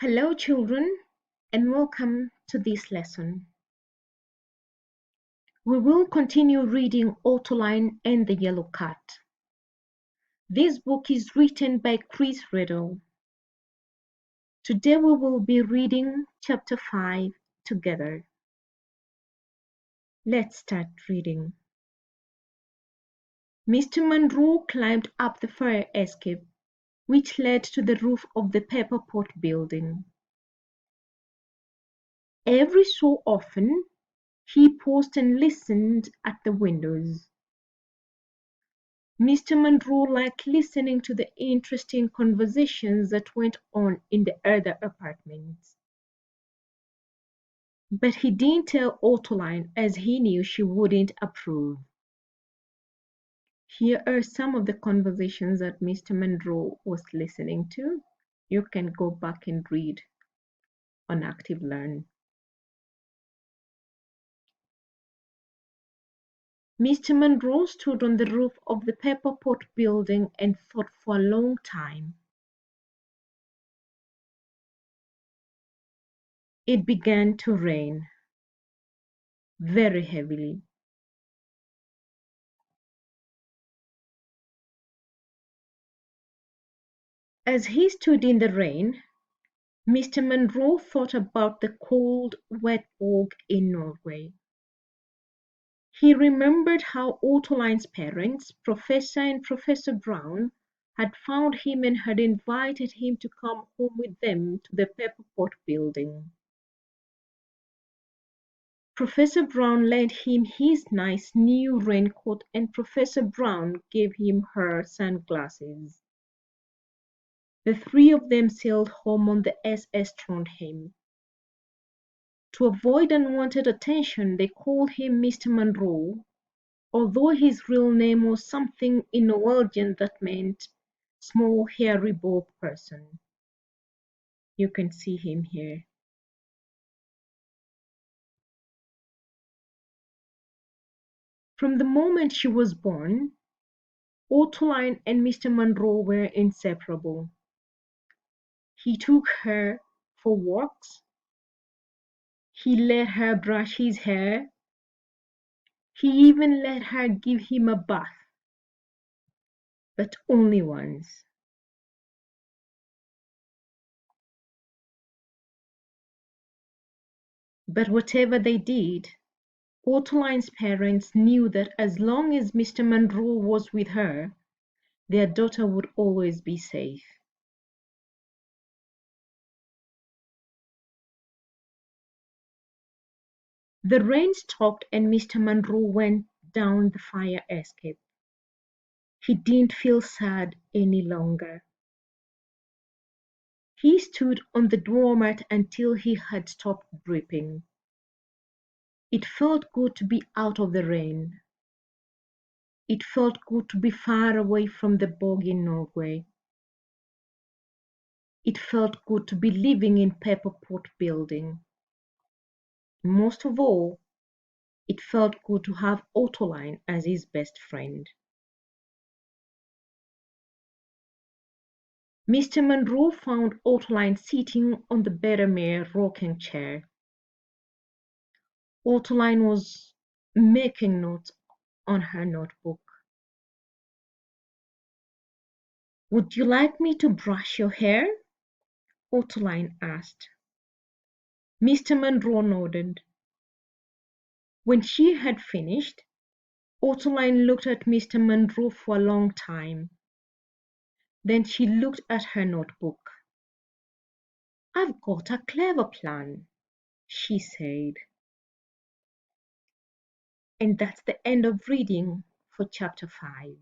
Hello children and welcome to this lesson. We will continue reading Ottoline and the Yellow Cat. This book is written by Chris Riddle. Today we will be reading chapter 5 together. Let's start reading. Mr. Monroe climbed up the fire escape, which led to the roof of the Pepper Pot building. Every so often, he paused and listened at the windows. Mr. Monroe liked listening to the interesting conversations that went on in the other apartments. But he didn't tell Ottoline as he knew she wouldn't approve. Here are some of the conversations that Mr. Monroe was listening to. You can go back and read on Active Learn. Mr. Monroe stood on the roof of the Pepper Pot building and thought for a long time. It began to rain, very heavily. As he stood in the rain, Mr. Monroe thought about the cold, wet bog in Norway. He remembered how Ottoline's parents, Professor and Professor Brown, had found him and had invited him to come home with them to the Pepper Pot building. Professor Brown lent him his nice new raincoat and Professor Brown gave him her sunglasses. The three of them sailed home on the SS Trondheim. To avoid unwanted attention, they called him Mr. Monroe, although his real name was something in Norwegian that meant small hairy bald person. You can see him here. From the moment she was born, Ottoline and Mr. Monroe were inseparable. He took her for walks. He let her brush his hair. He even let her give him a bath, but only once. But whatever they did, Ottoline's parents knew that as long as Mr. Monroe was with her, their daughter would always be safe. The rain stopped and Mr. Monroe went down the fire escape. He didn't feel sad any longer. He stood on the doormat until he had stopped dripping. It felt good to be out of the rain. It felt good to be far away from the bog in Norway. It felt good to be living in Pepper Pot building. Most of all, it felt good to have Ottoline as his best friend. Mr. Monroe found Ottoline sitting on the Buttermere rocking chair. Ottoline was making notes on her notebook. "Would you like me to brush your hair?" Ottoline asked. Mr. Monroe nodded. When she had finished, Ottoline looked at Mr. Monroe for a long time. Then she looked at her notebook. "I've got a clever plan," she said. And that's the end of reading for chapter 5.